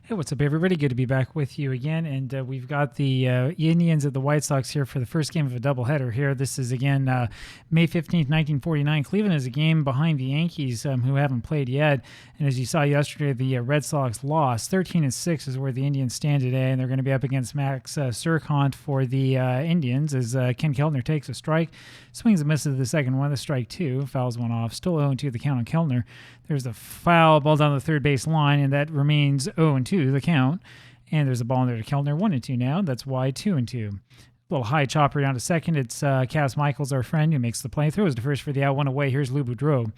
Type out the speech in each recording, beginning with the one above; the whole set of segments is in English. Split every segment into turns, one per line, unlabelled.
Hey, what's up, everybody? Good to be back with you again. And we've got the Indians at the White Sox here for the first game of a doubleheader here. This is, again, May 15th, 1949. Cleveland is a game behind the Yankees, who haven't played yet. And as you saw yesterday, the Red Sox lost. 13-6 is where the Indians stand today, and they're going to be up against Max Surkant for the Indians as Ken Keltner takes a strike. Swings and misses the second one, the strike two, fouls one off. Still 0-2 the count on Keltner. There's a foul ball down the third base line, and that remains 0-2 the count. And there's a ball in there to Keltner, 1-2 now. That's wide, 2-2. A little high chopper down to second. It's Cass Michaels, our friend, who makes the play. Throws to first for the out, one away. Here's Lou Boudreau.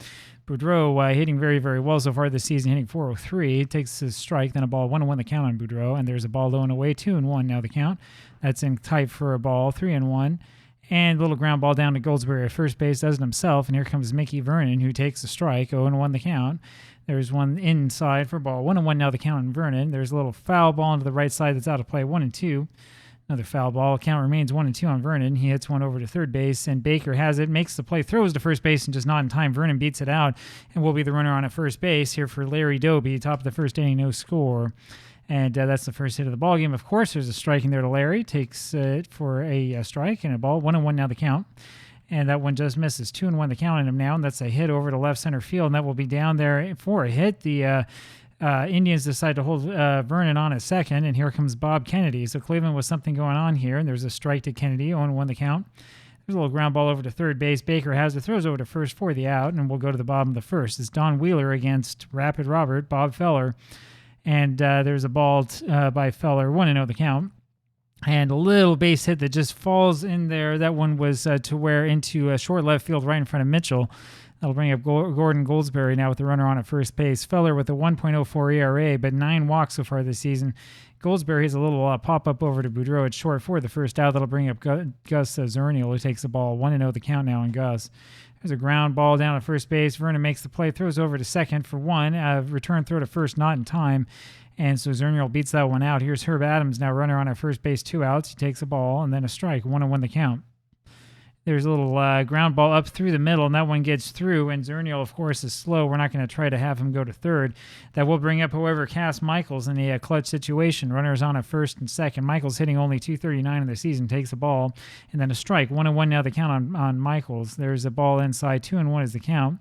Boudreau hitting very, very well so far this season, hitting .403. Takes his strike, then a ball, 1-1 the count on Boudreau. And there's a ball low and away, 2-1 now the count. That's in type for a ball, 3-1. And a little ground ball down to Goldsberry at first base, does it himself. And here comes Mickey Vernon, who takes the strike, 0-1 the count. There's one inside for ball, 1-1 now the count on Vernon. There's a little foul ball into the right side that's out of play, 1-2. Another foul ball. Count remains 1-2 on Vernon. He hits one over to third base, and Baker has it, makes the play, throws to first base, and just not in time. Vernon beats it out, and will be the runner on at first base here for Larry Doby. Top of the first inning, no score. And that's the first hit of the ball game. Of course, there's a strike in there to Larry. Takes it for a strike and a ball. 1-1 now the count. And that one just misses. 2-1 the count on him now. And that's a hit over to left center field. And that will be down there for a hit. The Indians decide to hold Vernon on at second. And here comes Bob Kennedy. So Cleveland with something going on here. And there's a strike to Kennedy. 0-1 the count. There's a little ground ball over to third base. Baker has it. Throws over to first for the out. And we'll go to the bottom of the first. It's Don Wheeler against Rapid Robert, Bob Feller. And there's a ball by Feller, 1-0 the count. And a little base hit that just falls in there. That one was to wear into a short left field right in front of Mitchell. That'll bring up Gordon Goldsberry now with the runner on at first base. Feller with a 1.04 ERA, but 9 walks so far this season. Goldsberry has a little pop-up over to Boudreau at short for the first out. That'll bring up Gus Zernial, who takes the ball. 1-0 the count now on Gus. There's a ground ball down at first base. Vernon makes the play, throws over to second for one. Return throw to first, not in time. And so Zernial beats that one out. Here's Herb Adams, now runner on at first base, 2 outs. He takes a ball and then a strike, 1-1 the count. There's a little ground ball up through the middle, and that one gets through. And Zernial, of course, is slow. We're not going to try to have him go to third. That will bring up, however, Cass Michaels in the clutch situation. Runners on at first and second. Michaels hitting only .239 in the season, takes the ball, and then a strike. 1-1 now the count on Michaels. There's a ball inside. 2-1 is the count.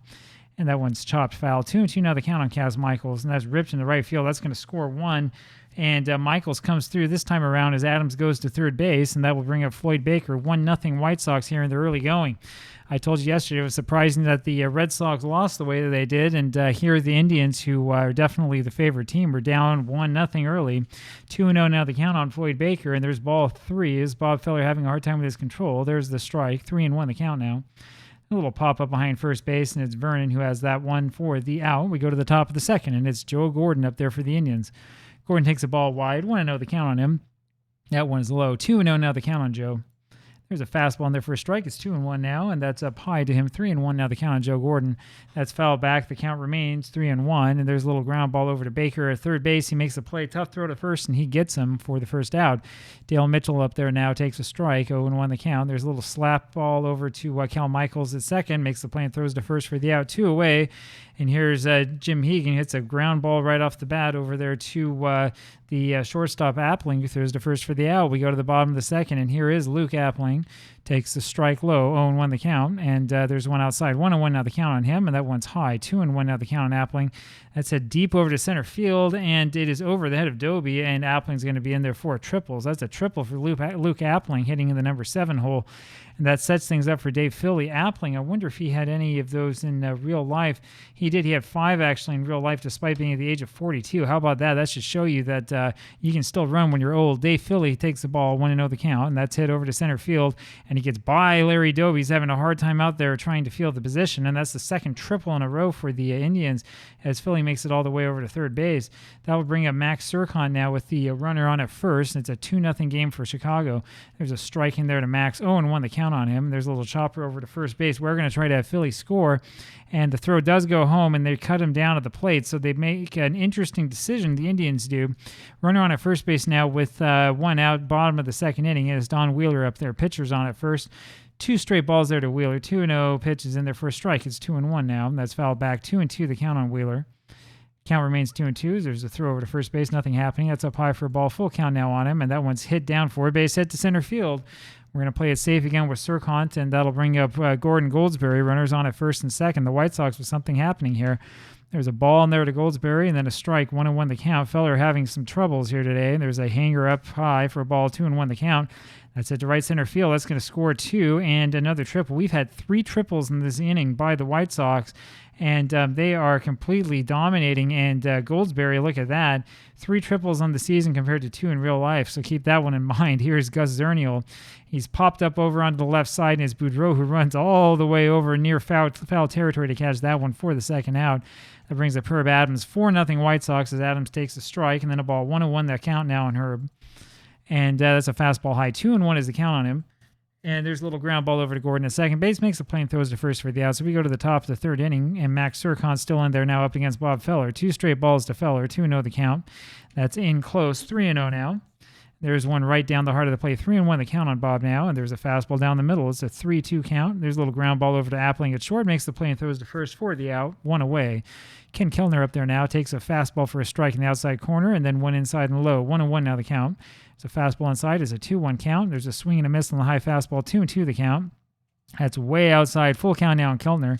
And that one's chopped foul. 2-2 now the count on Cass Michaels, and that's ripped in the right field. That's going to score one. And Michaels comes through this time around as Adams goes to third base, and that will bring up Floyd Baker. 1-0 White Sox here in the early going. I told you yesterday it was surprising that the Red Sox lost the way that they did, and here are the Indians, who are definitely the favorite team, were down 1-0 early. 2-0 now the count on Floyd Baker, and there's ball 3. Is Bob Feller having a hard time with his control? There's the strike. 3-1 the count now. A little pop-up behind first base, and it's Vernon who has that one for the out. We go to the top of the second, and it's Joe Gordon up there for the Indians. Gordon takes a ball wide. 1-0 the count on him. That one is low. 2-0 now the count on Joe. There's a fastball in there for a strike. It's 2-1 now, and that's up high to him. 3-1 now the count on Joe Gordon. That's fouled back. The count remains 3-1, and there's a little ground ball over to Baker at third base. He makes the play. Tough throw to first, and he gets him for the first out. Dale Mitchell up there now takes a strike. 0-1 the count. There's a little slap ball over to Cal Michaels at second. Makes the play and throws to first for the out. 2 away. And here's Jim Hegan, hits a ground ball right off the bat over there to the shortstop Appling, who throws to first for the out. We go to the bottom of the second, and here is Luke Appling. Takes the strike low, 0-1 the count, and there's one outside. 1-1 now the count on him, and that one's high. 2-1 now the count on Appling. That's a deep over to center field, and it is over the head of Doby, and Appling's going to be in there for triples. That's a triple for Luke Appling, hitting in the number 7 hole. And that sets things up for Dave Philly. Appling, I wonder if he had any of those in real life. He did. He had 5 actually in real life, despite being at the age of 42. How about that? That should show you that you can still run when you're old. Dave Philly takes the ball, 1-0 the count, and that's hit over to center field. And he gets by Larry Doby. He's having a hard time out there trying to field the position. And that's the second triple in a row for the Indians as Philly makes it all the way over to third base. That will bring up Max Surkant now with the runner on at first. It's a 2-0 game for Chicago. There's a strike in there to Max. 0-1 the count on him. There's a little chopper over to first base. We're going to try to have Philly score, and the throw does go home, and they cut him down at the plate, so they make an interesting decision, the Indians do. Runner on at first base now with 1 out, bottom of the second inning. It is Don Wheeler up there. Pitcher's on at first. 2 straight balls there to Wheeler. 2-0 pitches in there for a strike. It's 2-1 now. That's fouled back. 2-2 the count on Wheeler. Count remains 2-2. There's a throw over to first base. Nothing happening. That's up high for a ball. Full count now on him, and that one's hit down for a base hit to center field. We're going to play it safe again with Serkant, and that'll bring up Gordon Goldsberry. Runners on at first and second. The White Sox with something happening here. There's a ball in there to Goldsberry, and then a strike. 1-1 the count. Feller having some troubles here today. There's a hanger up high for a ball. 2-1 the count. That's it to right center field. That's going to score 2 and another triple. We've had 3 triples in this inning by the White Sox, and they are completely dominating. And Goldsberry, look at that. 3 triples on the season compared to 2 in real life, so keep that one in mind. Here's Gus Zernial. He's popped up over onto the left side, and it's Boudreau who runs all the way over near foul territory to catch that one for the second out. That brings up Herb Adams. 4-0 White Sox as Adams takes a strike, and then a ball. 1-1 that count now on Herb. And that's a fastball high. 2-1 is the count on him. And there's a little ground ball over to Gordon at second base. Makes the play and throws to first for the out. So we go to the top of the third inning, and Max Serkant's still in there now up against Bob Feller. 2 straight balls to Feller. 2-0 the count. That's in close. 3-0 now. There's one right down the heart of the plate. 3-1 the count on Bob now, and there's a fastball down the middle. It's a 3-2 count. There's a little ground ball over to Appling at short. Makes the play and throws to first for the out. 1 away. Ken Kellner up there now. Takes a fastball for a strike in the outside corner, and then 1 inside and low. 1-1 now the count. It's a fastball inside. It's a 2-1 count. There's a swing and a miss on the high fastball. 2-2 the count. That's way outside. Full count now on Kellner.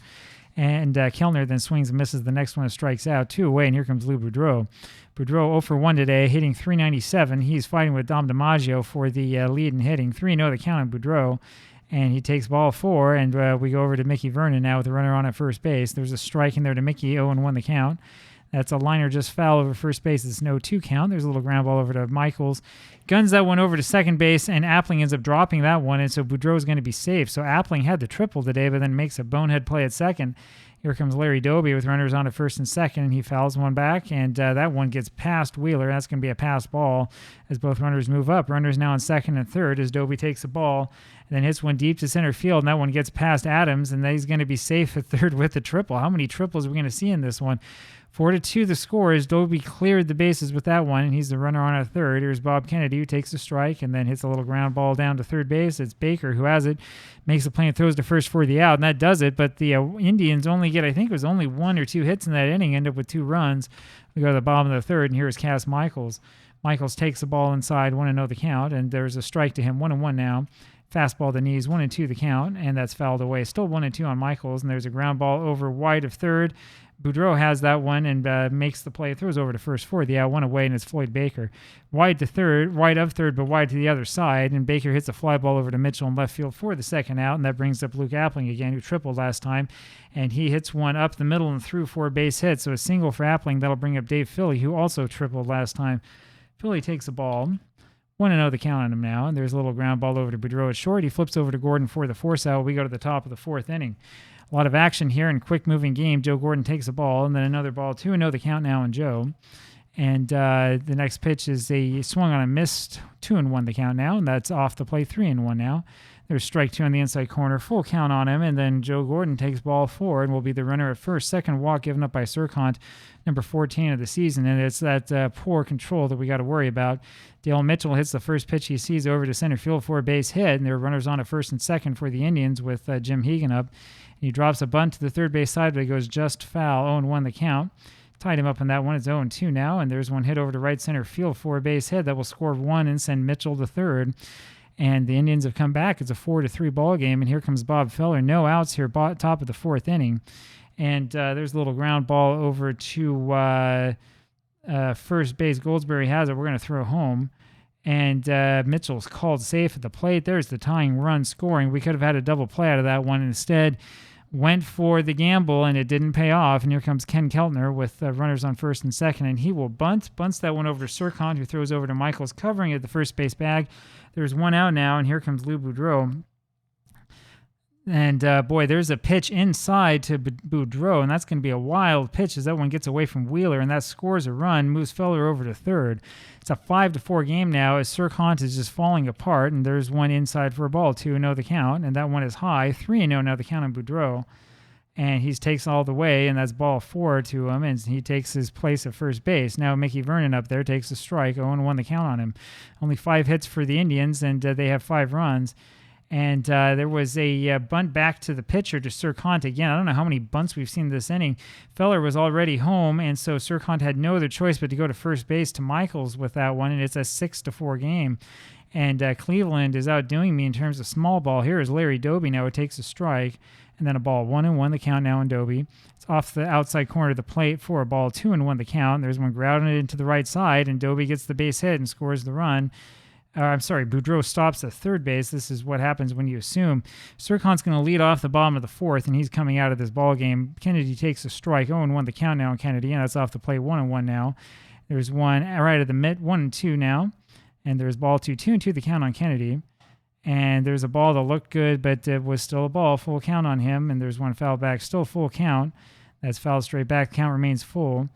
And Kellner then swings and misses the next one and strikes out. 2 away, and here comes Lou Boudreau. Boudreau 0 for 1 today, hitting .397. He's fighting with Dom DiMaggio for the lead in hitting. 3-0 the count on Boudreau. And he takes ball 4, and we go over to Mickey Vernon now with a runner on at first base. There's a strike in there to Mickey, 0-1 the count. That's a liner just foul over first base. It's no 2 count. There's a little ground ball over to Michaels. Guns that one over to second base, and Appling ends up dropping that one, and so Boudreau is going to be safe. So Appling had the triple today, but then makes a bonehead play at second. Here comes Larry Doby with runners on at first and second, and he fouls one back, and that one gets past Wheeler. That's going to be a pass ball as both runners move up. Runners now on second and third as Doby takes the ball and then hits one deep to center field, and that one gets past Adams, and then he's going to be safe at third with the triple. How many triples are we going to see in this one? 4-2 the score as Doby cleared the bases with that one, and he's the runner on at third. Here's Bob Kennedy, who takes a strike and then hits a little ground ball down to third base. It's Baker who has it, makes the play and throws to first for the out, and that does it. But the Indians only get, I think it was only 1 or 2 hits in that inning, end up with 2 runs. We go to the bottom of the third, and here's Cass Michaels. Michaels takes the ball inside, 1-0 the count, and there's a strike to him, 1-1 now. Fastball to knees, 1-2 the count, and that's fouled away. Still 1-2 on Michaels, and there's a ground ball over wide of third. Boudreau has that one and makes the play, throws over to first for the out, 1 away, and it's Floyd Baker. Wide to third, wide of third, but wide to the other side, and Baker hits a fly ball over to Mitchell in left field for the second out, and that brings up Luke Appling again, who tripled last time, and he hits one up the middle and through for a base hit, so a single for Appling. That'll bring up Dave Philly, who also tripled last time. Philly takes the ball. 1-0 the count on him now, and there's a little ground ball over to Boudreau at short. He flips over to Gordon for the force out. We go to the top of the fourth inning. A lot of action here and quick-moving game. Joe Gordon takes the ball, and then another ball. 2-0 the count now on Joe. And the next pitch is a swung on a missed. 2-1 the count now, and that's off the plate. 3-1 now. There's strike 2 on the inside corner. Full count on him, and then Joe Gordon takes ball 4 and will be the runner at first. Second walk given up by Serkant, number 14 of the season, and it's that poor control that we got to worry about. Dale Mitchell hits the first pitch he sees over to center field for a base hit, and there are runners on at first and second for the Indians with Jim Hegan up. He drops a bunt to the third base side, but it goes just foul. 0-1 the count. Tied him up on that one. It's 0-2 now, and there's one hit over to right center field for a base hit that will score 1 and send Mitchell to third. And the Indians have come back. It's a 4-3 ball game, and here comes Bob Feller. No outs here, top of the fourth inning. And there's a little ground ball over to first base. Goldsberry has it. We're going to throw home. And Mitchell's called safe at the plate. There's the tying run scoring. We could have had a double play out of that one. Instead, went for the gamble, and it didn't pay off. And here comes Ken Keltner with runners on first and second, and he will bunts that one over to Serkant, who throws over to Michaels, covering at the first base bag. There's one out now, and here comes Lou Boudreau. And, boy, there's a pitch inside to Boudreau, and that's going to be a wild pitch as that one gets away from Wheeler, and that scores a run, moves Feller over to third. It's a 5-4 game now as Serkant is just falling apart, and there's one inside for a ball, 2-0 the count, and that one is high, 3-0 now the count on Boudreau. And he takes all the way, and that's ball 4 to him, and he takes his place at first base. Now Mickey Vernon up there takes a strike, 0-1 the count on him. Only 5 hits for the Indians, and they have 5 runs. And there was a bunt back to the pitcher, to Serkant again. I don't know how many bunts we've seen this inning. Feller was already home, and so Serkant had no other choice but to go to first base to Michaels with that one, and it's a 6-4 game. And Cleveland is outdoing me in terms of small ball. Here is Larry Doby now. It takes a strike, and then a ball. 1-1 the count now in Doby. It's off the outside corner of the plate for a ball. 2-1 the count. There's one grounded into the right side, and Doby gets the base hit and scores the run. Boudreau stops at third base. This is what happens when you assume. Serkant's going to lead off the bottom of the fourth, and he's coming out of this ball game. Kennedy takes a strike. 0-1 the count now on Kennedy, and that's off the plate. 1-1 now. There's one right at the mid. 1-2 now, and there's ball 2. 2-2 the count on Kennedy. And there's a ball that looked good, but it was still a ball. Full count on him, and there's one foul back. Still full count. That's fouled straight back. Count remains full.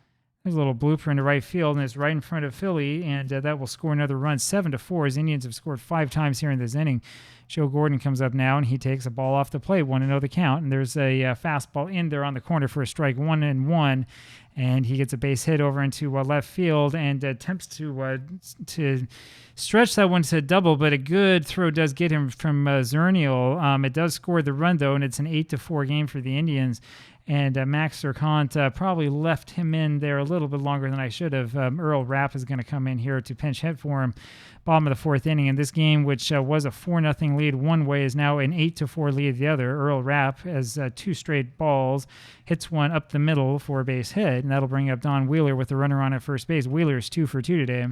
There's a little blooper into right field, and it's right in front of Philly, and that will score another run. 7-4. As Indians have scored 5 times here in this inning. Joe Gordon comes up now, and he takes a ball off the plate. 1-0 the count, and there's a fastball in there on the corner for a strike. 1-1, and he gets a base hit over into left field and attempts to stretch that one to double, but a good throw does get him from Zernial. It does score the run, though, and it's an 8-4 game for the Indians. And Max Serkant probably left him in there a little bit longer than I should have. Earl Rapp is going to come in here to pinch hit for him. Bottom of the fourth inning. And this game, which was a 4-0 lead one way, is now an 8-4 lead the other. Earl Rapp has 2 straight balls, hits one up the middle for a base hit, and that'll bring up Don Wheeler with the runner on at first base. Wheeler's 2 for 2 today.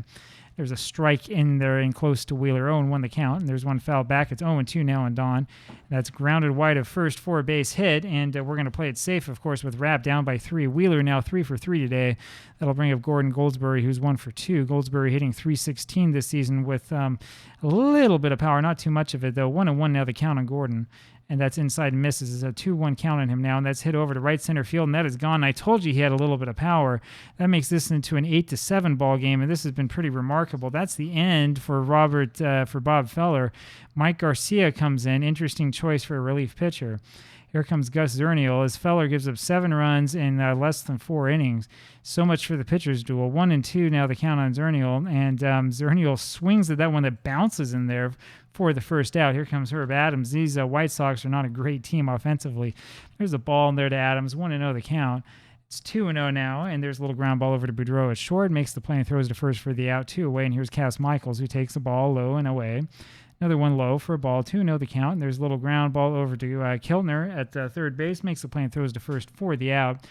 There's a strike in there and close to Wheeler. 0-1 the count, and there's one foul back. It's 0-2 now on Don. That's grounded wide of first for a base hit, and we're going to play it safe, of course, with Rapp down by 3. Wheeler now 3 for 3 today. That'll bring up Gordon Goldsberry, who's 1 for 2. Goldsberry hitting .316 this season with a little bit of power, not too much of it, though. 1-1 now the count on Gordon. And that's inside and misses. It's a 2-1 count on him now, and that's hit over to right center field, and that is gone. I told you he had a little bit of power. That makes this into an 8-7 ball game, and this has been pretty remarkable. That's the end for Bob Feller. Mike Garcia comes in. Interesting choice for a relief pitcher. Here comes Gus Zernial as Feller gives up 7 runs in less than 4 innings. So much for the pitcher's duel. 1-2 now the count on Zernial, and Zernial swings at that one that bounces in there for the first out. Here comes Herb Adams. These White Sox are not a great team offensively. There's a ball in there to Adams. 1-0 the count. It's 2-0 now, and there's a little ground ball over to Boudreau at short. Makes the play and throws to first for the out. 2 away, and here's Cass Michaels, who takes the ball low and away. Another one low for a ball. 2-0 the count. And there's a little ground ball over to Keltner at third base. Makes the play and throws to first for the out.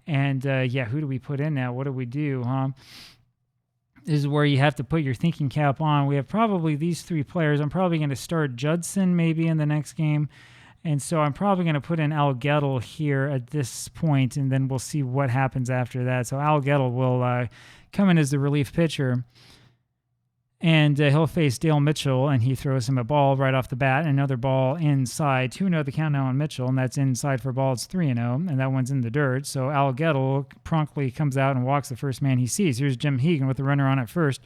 And, who do we put in now? What do we do, huh? This is where you have to put your thinking cap on. We have probably these 3 players. I'm probably going to start Judson maybe in the next game. And so I'm probably going to put in Al Gettle here at this point, and then we'll see what happens after that. So Al Gettle will come in as the relief pitcher. And he'll face Dale Mitchell, and he throws him a ball right off the bat. Another ball inside. 2-0 the count now on Mitchell, and that's inside for a ball. It's 3-0, and that one's in the dirt. So Al Gettle promptly comes out and walks the first man he sees. Here's Jim Hegan with the runner on at first,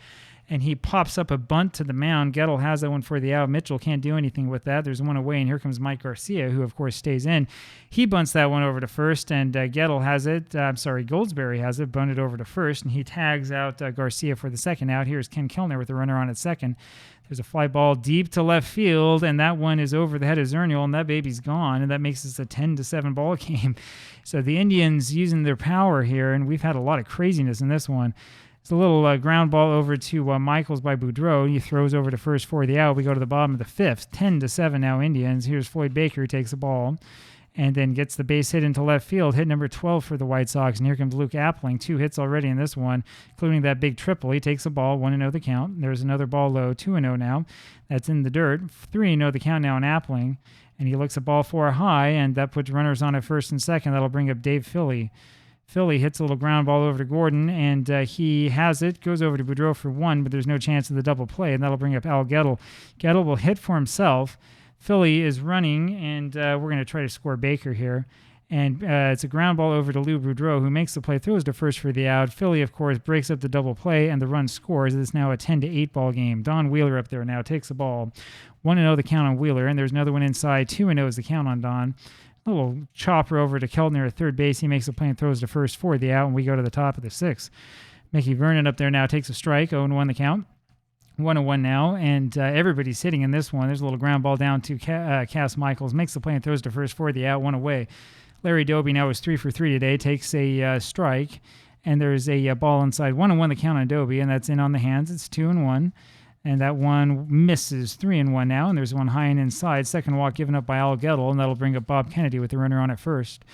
and he pops up a bunt to the mound. Gettle has that one for the out. Mitchell can't do anything with that. There's one away, and here comes Mike Garcia, who, of course, stays in. He bunts that one over to first, and Gettle has it. Goldsberry has it, bunted over to first, and he tags out Garcia for the second out. Here's Ken Kellner with the runner on at second. There's a fly ball deep to left field, and that one is over the head of Zernial, and that baby's gone, and that makes this a 10-7 ball game. So the Indians using their power here, and we've had a lot of craziness in this one. It's a little ground ball over to Michaels by Boudreau. He throws over to first for the out. We go to the bottom of the 5th. 10-7 now Indians. Here's Floyd Baker, who takes the ball and then gets the base hit into left field. Hit number 12 for the White Sox. And here comes Luke Appling. 2 hits already in this one, including that big triple. He takes the ball. 1-0 the count. There's another ball low. 2-0 now. That's in the dirt. 3-0 the count now on Appling. And he looks at ball 4 high, and that puts runners on at first and second. That'll bring up Dave Philly. Philly hits a little ground ball over to Gordon, and he has it, goes over to Boudreau for 1, but there's no chance of the double play, and that'll bring up Al Gettle. Gettle will hit for himself. Philly is running, and we're going to try to score Baker here. And it's a ground ball over to Lou Boudreau, who makes the play, throws to first for the out. Philly, of course, breaks up the double play, and the run scores. It's now a 10-8 ball game. Don Wheeler up there now takes the ball. 1-0 the count on Wheeler, and there's another one inside. 2-0 is the count on Don. A little chopper over to Keltner at third base. He makes a play and throws to first for the out, and we go to the top of the 6th. Mickey Vernon up there now takes a strike. 0-1 the count. 1-1 now, and everybody's hitting in this one. There's a little ground ball down to Cass Michaels, makes the play and throws to first for the out, 1 away. Larry Doby now is 3 for 3 today, takes a strike, and there's a ball inside. 1-1 the count on Doby, and that's in on the hands. It's 2-1, and that one misses. 3-1 now, and there's one high and inside. Second walk given up by Al Gettle, and that'll bring up Bob Kennedy with the runner on at first.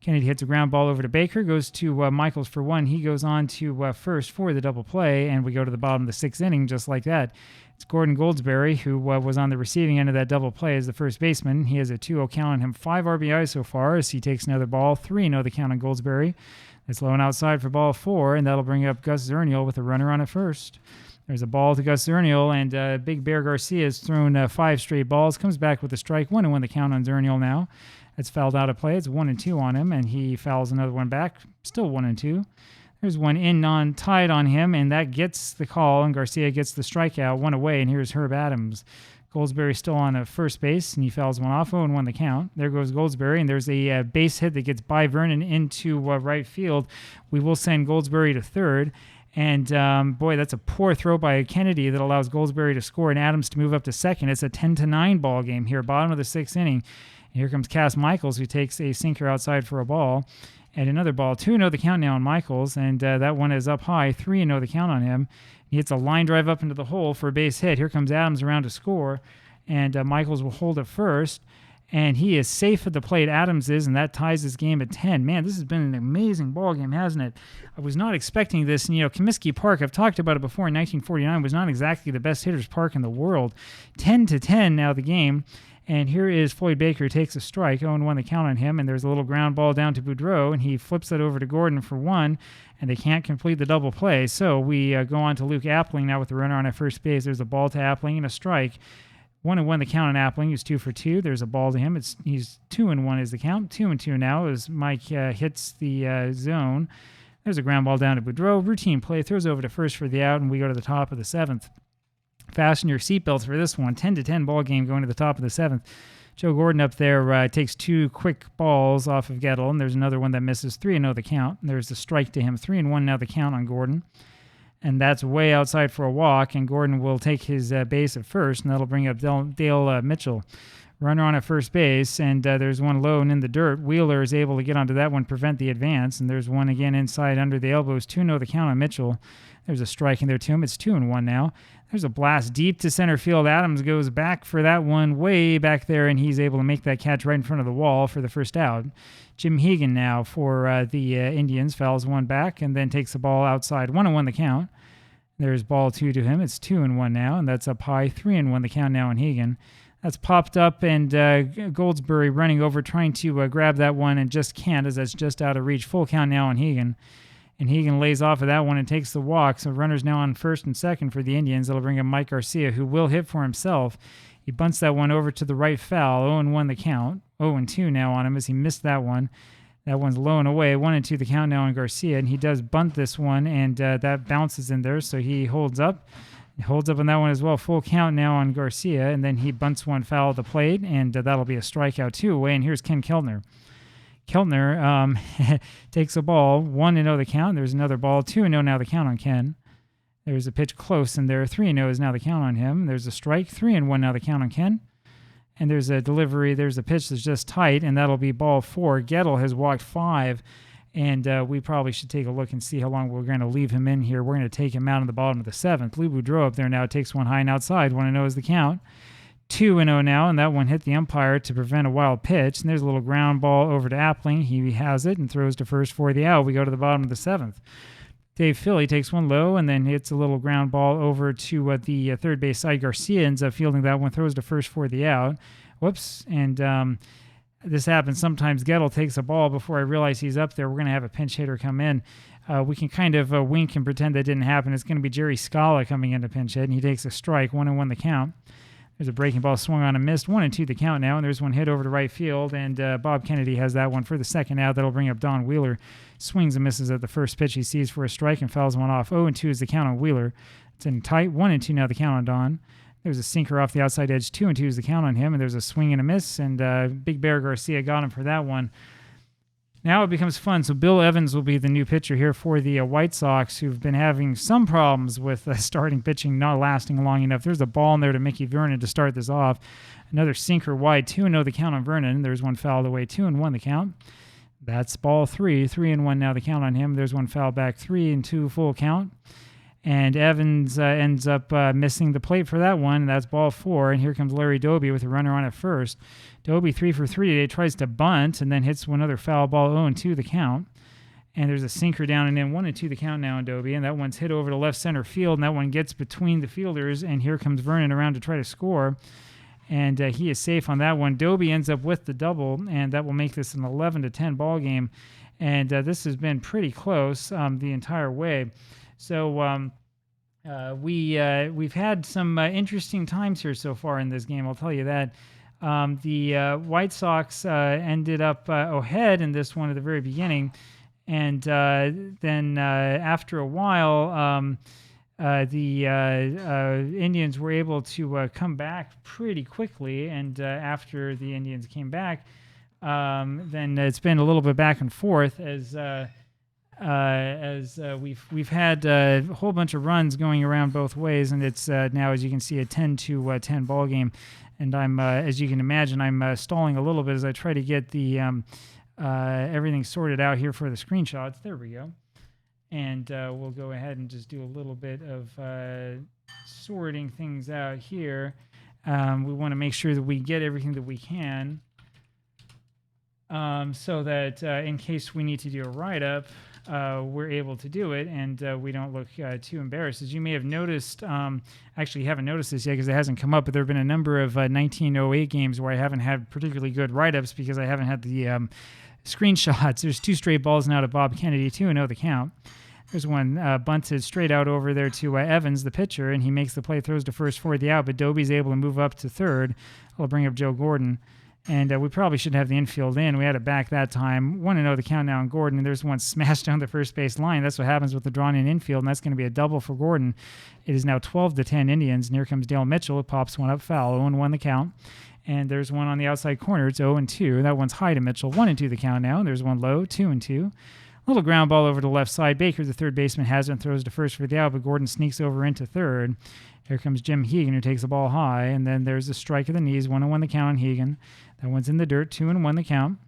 Kennedy hits a ground ball over to Baker, goes to Michaels for 1. He goes on to first for the double play, and we go to the bottom of the 6th inning just like that. It's Gordon Goldsberry, who was on the receiving end of that double play as the first baseman. He has a 2-0 count on him, 5 RBIs so far as he takes another ball. 3-0 the count on Goldsberry. It's low and outside for ball 4, and that'll bring up Gus Zernial with a runner on at first. There's a ball to Gus Zernial, and Big Bear Garcia has thrown 5 straight balls, comes back with a strike. 1-1 the count on Zernial now. It's fouled out of play. It's 1-2 on him, and he fouls another one back. Still 1-2. There's one in non-tied on him, and that gets the call, and Garcia gets the strikeout, 1 away, and here's Herb Adams. Goldsberry still on a first base, and he fouls one off, 0-1 the count. There goes Goldsberry, and there's a base hit that gets by Vernon into right field. We will send Goldsberry to third, and boy, that's a poor throw by Kennedy that allows Goldsberry to score and Adams to move up to second. It's a 10-9 ball game here, bottom of the 6th inning. And here comes Cass Michaels, who takes a sinker outside for a ball. And another ball, 2-0 the count now on Michaels, and that one is up high, 3-0 the count on him. He hits a line drive up into the hole for a base hit. Here comes Adams around to score, and Michaels will hold it first, and he is safe at the plate. Adams is, and that ties this game at 10. Man, this has been an amazing ball game, hasn't it? I was not expecting this. And, Comiskey Park, I've talked about it before, in 1949, was not exactly the best hitter's park in the world. 10-10 now the game. And here is Floyd Baker, who takes a strike, 0-1 the count on him, and there's a little ground ball down to Boudreau, and he flips it over to Gordon for 1, and they can't complete the double play. So we go on to Luke Appling now with the runner on at first base. There's a ball to Appling and a strike. 1-1 the count on Appling. He's 2 for 2. There's a ball to him. He's 2-1 is the count. 2-2 now as Mike hits the zone. There's a ground ball down to Boudreau. Routine play, throws over to first for the out, and we go to the top of the 7th. Fasten your seatbelts for this one. 10-10 ball game going to the top of the 7th. Joe Gordon up there takes 2 quick balls off of Gettle, and there's another one that misses. 3-0 the count. There's a strike to him. 3-1 now the count on Gordon. And that's way outside for a walk, and Gordon will take his base at first, and that'll bring up Dale Mitchell. Runner on at first base, and there's one low and in the dirt. Wheeler is able to get onto that one, prevent the advance, and there's one again inside under the elbows. 2-0 the count on Mitchell. There's a strike in there to him. It's 2-1 now. There's a blast deep to center field. Adams goes back for that one way back there, and he's able to make that catch right in front of the wall for the first out. Jim Hegan now for the Indians fouls one back and then takes the ball outside. 1-1 the count. There's ball 2 to him. It's 2-1 now, and that's up high. 3-1 the count now on Hegan. That's popped up, and Goldsberry running over trying to grab that one and just can't as that's just out of reach. Full count now on Hegan. And Hegan lays off of that one and takes the walk. So runners now on first and second for the Indians. That'll bring up Mike Garcia, who will hit for himself. He bunts that one over to the right foul. 0-1 the count. 0-2 now on him as he missed that one. That one's low and away. 1-2 the count now on Garcia. And he does bunt this one, and that bounces in there. So he holds up. He holds up on that one as well. Full count now on Garcia. And then he bunts one foul at the plate, and that'll be a strikeout 2 away. And here's Ken Keltner. Keltner takes a ball, 1-0 the count. There's another ball, 2-0 now the count on Ken. There's a pitch close in there, 3-0 is now the count on him. There's a strike, 3-1 now the count on Ken. And there's a delivery, there's a pitch that's just tight, and that'll be ball 4. Gettle has walked 5, and we probably should take a look and see how long we're going to leave him in here. We're going to take him out in the bottom of the 7th. Lou Boudreau up there now takes one high and outside, 1-0 is the count. 2-0 now, and that one hit the umpire to prevent a wild pitch. And there's a little ground ball over to Appling. He has it and throws to first for the out. We go to the bottom of the 7th. Dave Philly takes one low and then hits a little ground ball over to the third base side. Garcia ends up fielding that one, throws to first for the out. Whoops. And this happens sometimes. Gettle takes a ball before I realize he's up there. We're going to have a pinch hitter come in. We can kind of wink and pretend that didn't happen. It's going to be Jerry Scala coming in to pinch hit, and he takes a strike, 1-1 the count. There's a breaking ball swung on and missed. 1-2 the count now, and there's one hit over to right field, and Bob Kennedy has that one for the second out. That'll bring up Don Wheeler. Swings and misses at the first pitch he sees for a strike and fouls one off. 0-2 is the count on Wheeler. It's in tight. 1-2 now the count on Don. There's a sinker off the outside edge. 2-2 is the count on him, and there's a swing and a miss, and Big Bear Garcia got him for that one. Now it becomes fun. So Bill Evans will be the new pitcher here for the White Sox, who've been having some problems with starting pitching not lasting long enough. There's a ball in there to Mickey Vernon to start this off. Another sinker wide, 2-0 the count on Vernon. There's one fouled away, 2-1 the count. That's ball 3, 3-1 now the count on him. There's one foul back, 3-2 full count. And Evans ends up missing the plate for that one. That's ball 4. And here comes Larry Doby with a runner on at first. Doby 3 for 3 today, tries to bunt and then hits another foul ball, 0-2 the count. And there's a sinker down and in, 1-2 the count now on Doby. And that one's hit over to left center field. And that one gets between the fielders. And here comes Vernon around to try to score. And he is safe on that one. Doby ends up with the double. And that will make this an 11-10 ball game. And this has been pretty close the entire way. So we've had some interesting times here so far in this game, I'll tell you that. The White Sox ended up ahead in this one at the very beginning, and then after a while, the Indians were able to come back pretty quickly, and after the Indians came back, then it's been a little bit back and forth as we've had a whole bunch of runs going around both ways, and it's now, as you can see, a 10-10 ball game. And I'm, as you can imagine, I'm stalling a little bit as I try to get the everything sorted out here for the screenshots. There we go. And we'll go ahead and just do a little bit of sorting things out here. We want to make sure that we get everything that we can, so that in case we need to do a write-up, we're able to do it, and we don't look too embarrassed. As you may have noticed, actually you haven't noticed this yet because it hasn't come up, but there have been a number of 1908 games where I haven't had particularly good write-ups because I haven't had the screenshots. There's 2 straight balls now to Bob Kennedy, 2-0 the count. There's one bunted straight out over there to Evans, the pitcher, and he makes the play, throws to first for the out, but Doby's able to move up to third. I'll bring up Joe Gordon. And we probably should have the infield in. We had it back that time. 1-0 the count now on Gordon, and there's one smashed down the first base line. That's what happens with the drawn-in infield, and that's going to be a double for Gordon. It is now 12-10 Indians, and here comes Dale Mitchell. It pops one up foul, 0-1 the count. And there's one on the outside corner. It's 0-2. That one's high to Mitchell, 1-2 the count now. And there's one low, 2-2. Little ground ball over to the left side. Baker, the third baseman, has it and throws to first for the out, but Gordon sneaks over into third. Here comes Jim Hegan, who takes the ball high, and then there's a strike of the knees, 1-1 the count on Hegan. That one's in the dirt, 2-1 the count.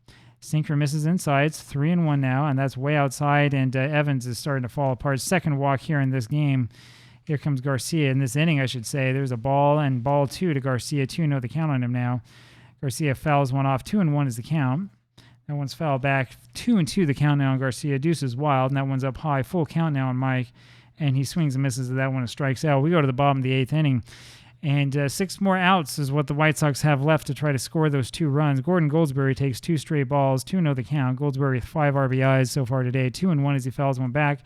Sinker misses inside, it's 3-1 now, and that's way outside, and Evans is starting to fall apart. Second walk here in this game. Here comes Garcia in this inning, I should say. There's a ball, and ball 2 to Garcia, 2-0 the count on him now. Garcia fouls one off, 2-1 is the count. That one's fouled back, 2-2 the count now on Garcia. Deuce is wild, and that one's up high, full count now on Mike. And he swings and misses at that one and strikes out. We go to the bottom of the 8th inning. And 6 more outs is what the White Sox have left to try to score those 2 runs. Gordon Goldsberry takes 2 straight balls, 2-0 the count. Goldsberry with 5 RBIs so far today, 2-1 as he fouls one back.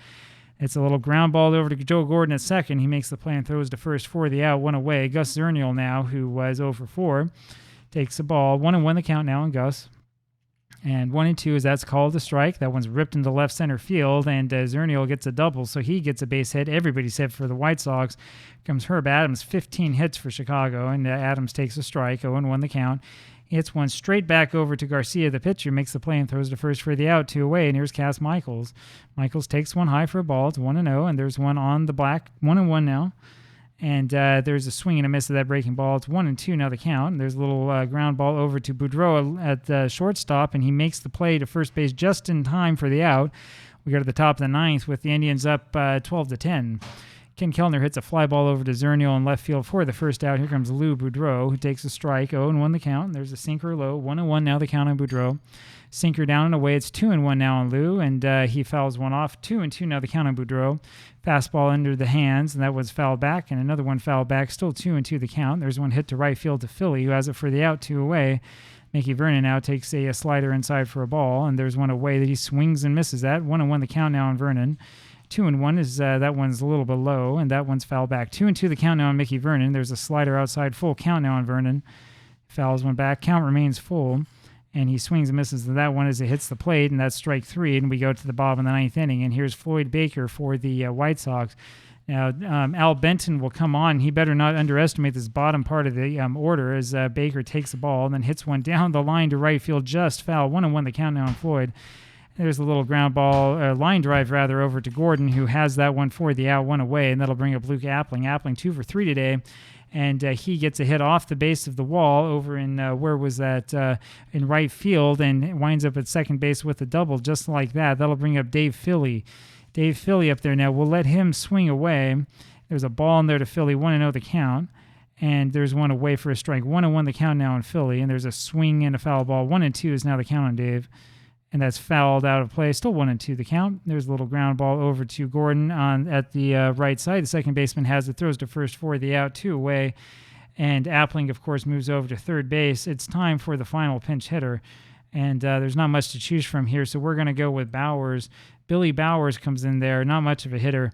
It's a little ground ball over to Joe Gordon at second. He makes the play and throws to first for the out, 1 away. Gus Zernial now, who was 0 for 4, takes the ball. 1-1 the count now on Gus. And 1-2 is that's called a strike. That one's ripped into left center field, and Zernial gets a double, so he gets a base hit. Everybody's hit for the White Sox. Comes Herb Adams, 15 hits for Chicago, and Adams takes a strike, 0-1 the count. He hits one straight back over to Garcia, the pitcher, makes the play and throws to first for the out, 2 away, and here's Cass Michaels. Michaels takes one high for a ball. It's 1-0, and there's one on the black, 1-1 now. And there's a swing and a miss of that breaking ball. It's 1-2 now the count. And there's a little ground ball over to Boudreau at the shortstop, and he makes the play to first base just in time for the out. We go to the top of the 9th with the Indians up 12-10. Ken Kellner hits a fly ball over to Zernial in left field for the first out. Here comes Lou Boudreau, who takes a strike, 0-1 the count. And there's a sinker low, 1-1 now the count on Boudreau. Sinker down and away. It's 2-1 now on Lou, and he fouls one off. 2-2 now the count on Boudreau. Fastball under the hands, and that was fouled back, and another one fouled back. Still 2-2 the count. There's one hit to right field to Philly, who has it for the out, 2 away. Mickey Vernon now takes a slider inside for a ball, and there's one away that he swings and misses that. 1-1 the count now on Vernon. 2-1 is that one's a little bit low, and that one's fouled back. 2-2 the count now on Mickey Vernon. There's a slider outside, full count now on Vernon. Fouls one back. Count remains full. And he swings and misses that one as it hits the plate, and that's strike 3, and we go to the bottom of the 9th inning. And here's Floyd Baker for the White Sox. Now, Al Benton will come on. He better not underestimate this bottom part of the order as Baker takes the ball and then hits one down the line to right field, just foul. 1-1 the count now on Floyd. There's a little ground ball, line drive rather, over to Gordon, who has that one for the out, one away, and that'll bring up Luke Appling. Appling 2 for 3 today. And he gets a hit off the base of the wall over in, where was that, in right field, and winds up at second base with a double just like that. That'll bring up Dave Philly. Dave Philly up there now. We'll let him swing away. There's a ball in there to Philly, 1-0 the count. And there's one away for a strike. 1-1 the count now on Philly. And there's a swing and a foul ball. 1-2 is now the count on Dave. And that's fouled out of play. Still 1-2 the count. There's a little ground ball over to Gordon at the right side. The second baseman has it, throws to first for the out, 2 away. And Appling, of course, moves over to third base. It's time for the final pinch hitter. And there's not much to choose from here, so we're going to go with Bowers. Billy Bowers comes in there, not much of a hitter.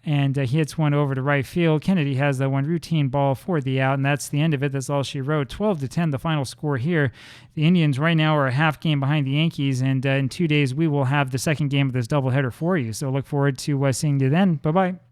And he hits one over to right field. Kennedy has that one routine ball for the out, and that's the end of it. That's all she wrote. 12-10, the final score here. The Indians right now are a half game behind the Yankees, and in 2 days we will have the second game of this doubleheader for you. So look forward to seeing you then. Bye-bye.